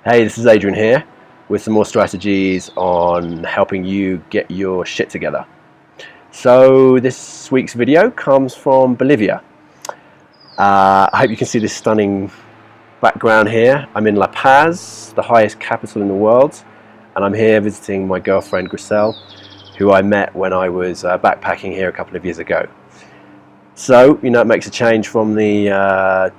Hey, this is Adrian here with some more strategies on helping you get your shit together. So this week's video comes from Bolivia. I hope you can see this stunning background here. I'm in La Paz, the highest capital in the world, and I'm here visiting my girlfriend Griselle, who I met when I was backpacking here a couple of years ago. So, you know, it makes a change from the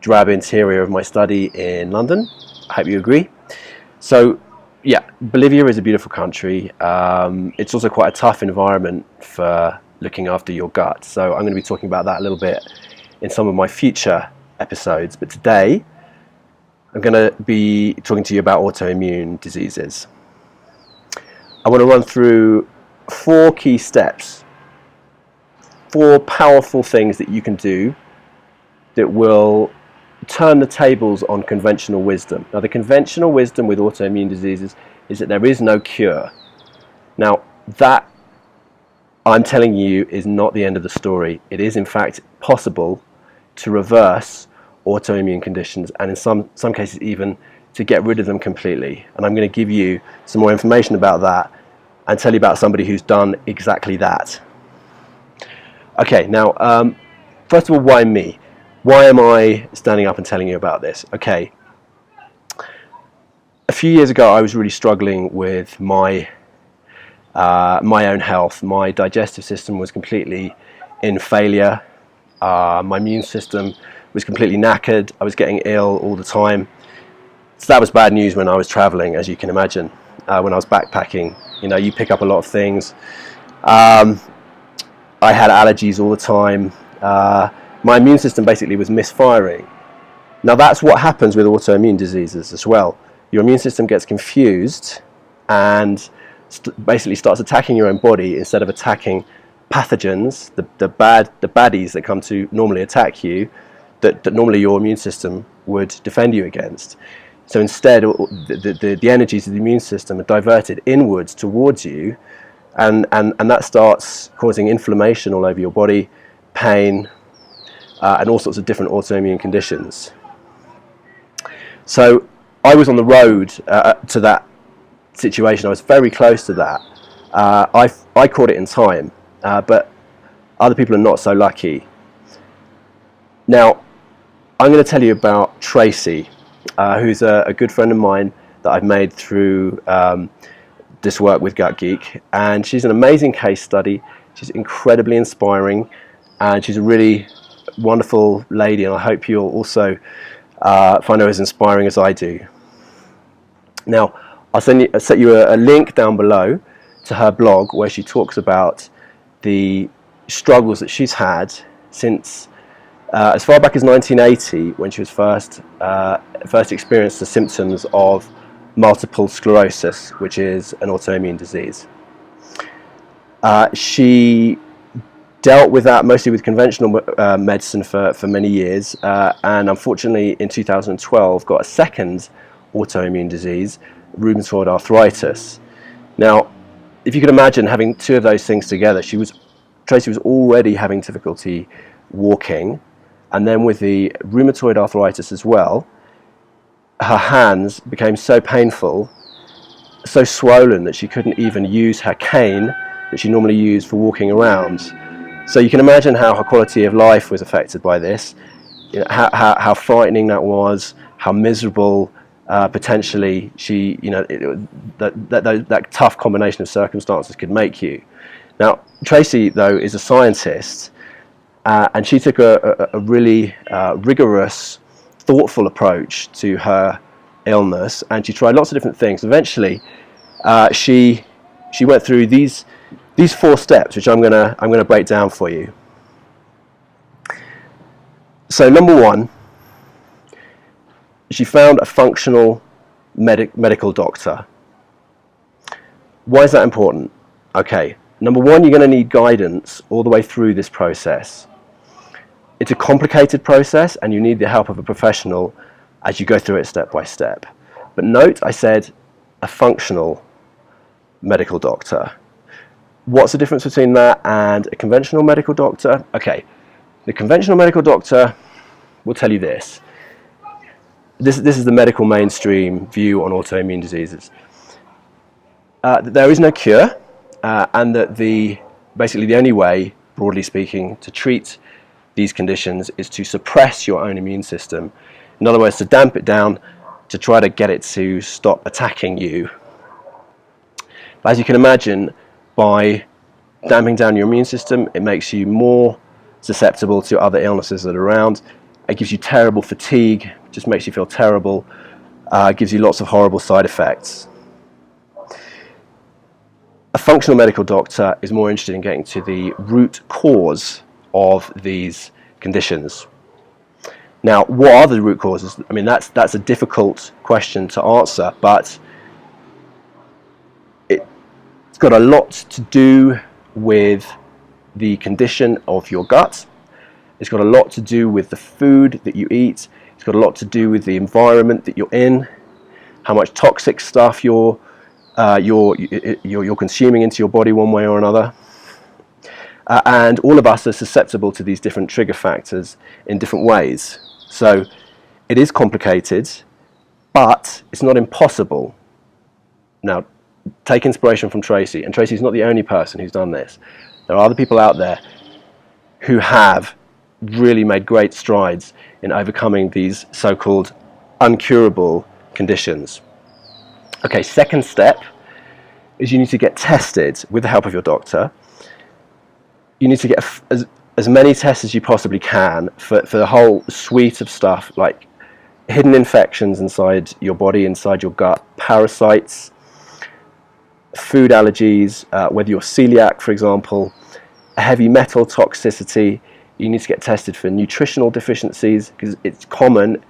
drab interior of my study in London. I hope you agree. So yeah, Bolivia is a beautiful country. It's also quite a tough environment for looking after your gut. So I'm going to be talking about that a little bit in some of my future episodes. But today I'm going to be talking to you about autoimmune diseases. I want to run through 4 key steps, 4 powerful things that you can do that will turn the tables on conventional wisdom. Now, the conventional wisdom with autoimmune diseases is that there is no cure. Now, that, I'm telling you, is not the end of the story. It is in fact possible to reverse autoimmune conditions, and in some cases even to get rid of them completely. And I'm going to give you some more information about that and tell you about somebody who's done exactly that. Okay, now first of all, why me? Why am I standing up and telling you about this? Okay, a few years ago I was really struggling with my own health. My digestive system was completely in failure. My immune system was completely knackered. I was getting ill all the time. So that was bad news when I was traveling, as you can imagine. When I was backpacking, you know, you pick up a lot of things. I had allergies all the time. My immune system basically was misfiring. Now that's what happens with autoimmune diseases as well. Your immune system gets confused and basically starts attacking your own body instead of attacking pathogens, the baddies that come to normally attack you, that normally your immune system would defend you against. So instead, the energies of the immune system are diverted inwards towards you, and that starts causing inflammation all over your body, pain, and all sorts of different autoimmune conditions. So I was on the road to that situation. I was very close to that. I caught it in time, but other people are not so lucky. Now, I'm going to tell you about Tracy, who's a good friend of mine that I've made through this work with Gut Geek, and she's an amazing case study. She's incredibly inspiring, and she's a really wonderful lady, and I hope you'll also find her as inspiring as I do. Now, I'll set you a link down below to her blog where she talks about the struggles that she's had since as far back as 1980, when she was first experienced the symptoms of multiple sclerosis, which is an autoimmune disease. She dealt with that mostly with conventional medicine for many years, and unfortunately in 2012 got a second autoimmune disease, rheumatoid arthritis. Now, if you could imagine having 2 of those things together, Tracy was already having difficulty walking, and then with the rheumatoid arthritis as well, her hands became so painful, so swollen that she couldn't even use her cane that she normally used for walking around. So you can imagine how her quality of life was affected by this, you know, how frightening that was, how miserable potentially she, you know, that tough combination of circumstances could make you. Now, Tracy, though, is a scientist, and she took a really rigorous, thoughtful approach to her illness, and she tried lots of different things. Eventually, she went through these 4 steps, which I'm gonna break down for you. So number 1, she found a functional medical doctor. Why is that important? Okay, number 1, you're going to need guidance all the way through this process. It's a complicated process, and you need the help of a professional as you go through it step by step. But note, I said a functional medical doctor. What's the difference between that and a conventional medical doctor? Okay, the conventional medical doctor will tell you this: this is the medical mainstream view on autoimmune diseases. There is no cure, and that basically the only way, broadly speaking, to treat these conditions is to suppress your own immune system. In other words, to damp it down, to try to get it to stop attacking you. But as you can imagine, by damping down your immune system, it makes you more susceptible to other illnesses that are around. It gives you terrible fatigue, just makes you feel terrible, gives you lots of horrible side effects. A functional medical doctor is more interested in getting to the root cause of these conditions. Now, what are the root causes? I mean, that's a difficult question to answer, but it's got a lot to do with the condition of your gut. It's got a lot to do with the food that you eat. It's got a lot to do with the environment that you're in, how much toxic stuff you're consuming into your body one way or another. And all of us are susceptible to these different trigger factors in different ways. So it is complicated, but it's not impossible. Now, take inspiration from Tracy, and Tracy's not the only person who's done this. There are other people out there who have really made great strides in overcoming these so-called uncurable conditions. Okay, second step is you need to get tested with the help of your doctor. You need to get as many tests as you possibly can for the whole suite of stuff, like hidden infections inside your body, inside your gut, parasites, food allergies, whether you're celiac, for example, heavy metal toxicity. You need to get tested for nutritional deficiencies, because it's common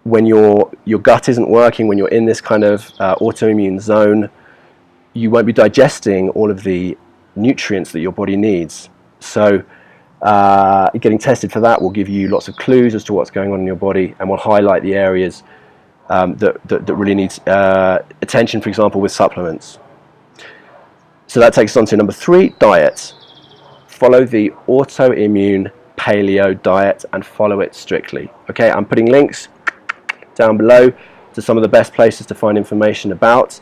when your gut isn't working, when you're in this kind of autoimmune zone, you won't be digesting all of the nutrients that your body needs. So getting tested for that will give you lots of clues as to what's going on in your body, and will highlight the areas that really need attention, for example, with supplements. So that takes us on to number 3, diet. Follow the autoimmune paleo diet and follow it strictly. Okay, I'm putting links down below to some of the best places to find information about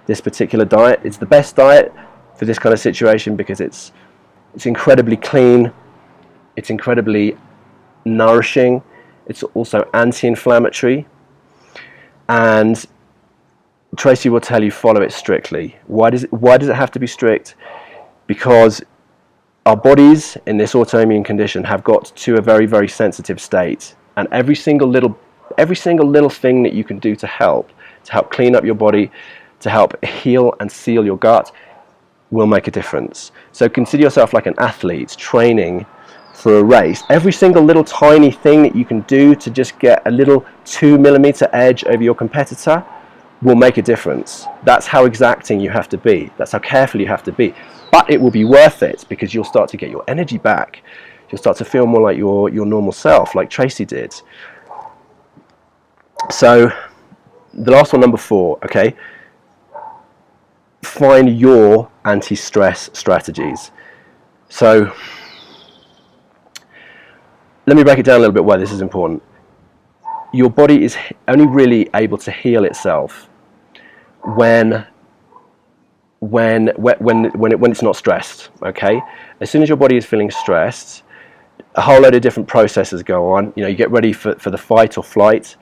this particular diet. It's the best diet for this kind of situation because it's incredibly clean, it's incredibly nourishing, it's also anti-inflammatory, and Tracy will tell you follow it strictly. Why does it have to be strict? Because our bodies in this autoimmune condition have got to a very, very sensitive state, and every single little thing that you can do to help clean up your body, to help heal and seal your gut, will make a difference. So consider yourself like an athlete training for a race. Every single little tiny thing that you can do to just get a little 2mm edge over your competitor will make a difference. That's how exacting you have to be. That's how careful you have to be. But it will be worth it, because you'll start to get your energy back. You'll start to feel more like your normal self, like Tracy did. So the last one, number 4, okay? Find your anti-stress strategies. So let me break it down a little bit why this is important. Your body is only really able to heal itself when it's not stressed. Okay, as soon as your body is feeling stressed, a whole load of different processes go on. You know, you get ready for the fight or flight,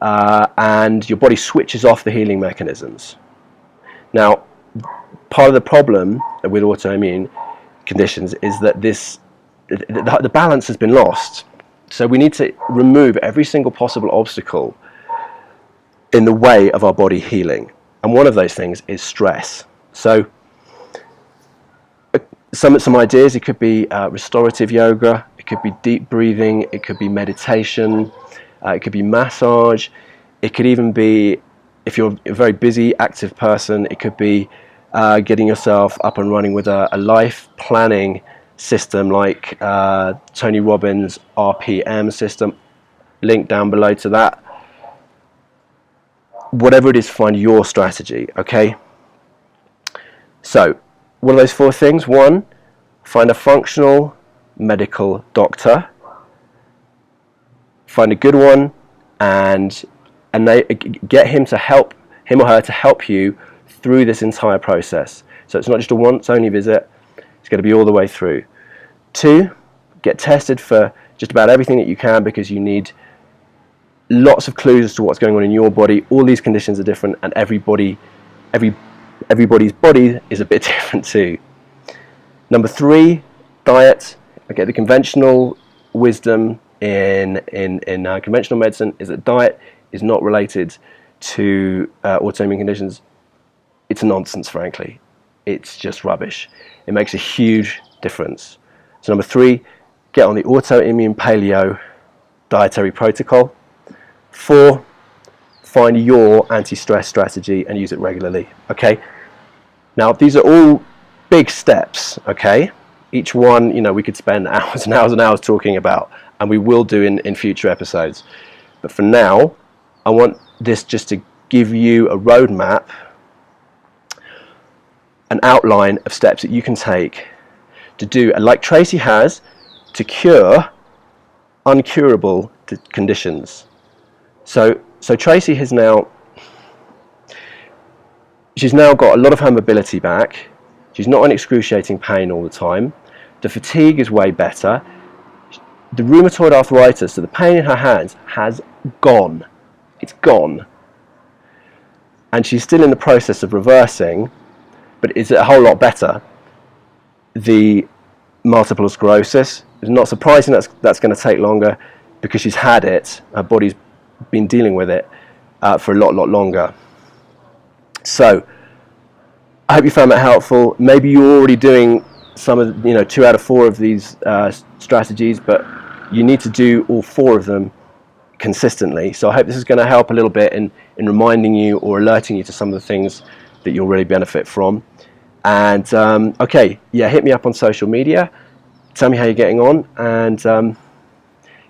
and your body switches off the healing mechanisms. Now, part of the problem with autoimmune conditions is that the balance has been lost. So we need to remove every single possible obstacle in the way of our body healing. And one of those things is stress. So some ideas, it could be restorative yoga, it could be deep breathing, it could be meditation, it could be massage, it could even be, if you're a very busy, active person, it could be getting yourself up and running with a life planning system like Tony Robbins' RPM system. Link down below to that. Whatever it is, find your strategy, okay? So, what are those 4 things? 1, find a functional medical doctor. Find a good one, and they get him or her to help you through this entire process. So it's not just a once-only visit, it's going to be all the way through. 2, get tested for just about everything that you can, because you need lots of clues as to what's going on in your body. All these conditions are different, and everybody's body is a bit different too. Number 3, diet. Okay, the conventional wisdom in conventional medicine is that diet is not related to autoimmune conditions. It's nonsense, frankly. It's just rubbish. It makes a huge difference. So number 3, get on the autoimmune paleo dietary protocol. 4, find your anti-stress strategy and use it regularly. Okay. Now these are all big steps. Okay. Each one, you know, we could spend hours and hours and hours talking about, and we will do in future episodes. But for now, I want this just to give you a roadmap, an outline of steps that you can take to do, like Tracy has, to cure uncurable conditions. So Tracy has she's now got a lot of her mobility back. She's not in excruciating pain all the time. The fatigue is way better. The rheumatoid arthritis, so the pain in her hands, has gone. It's gone. And she's still in the process of reversing, but it's a whole lot better. The multiple sclerosis, it's not surprising that's going to take longer, because she's had it. Her body's been dealing with it for a lot longer. So I hope you found that helpful. Maybe you're already doing some of, 2 out of 4 of these strategies, but you need to do all 4 of them consistently. So I hope this is going to help a little bit in reminding you or alerting you to some of the things that you'll really benefit from. And okay, yeah, hit me up on social media, tell me how you're getting on, and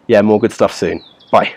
yeah, more good stuff soon. Bye.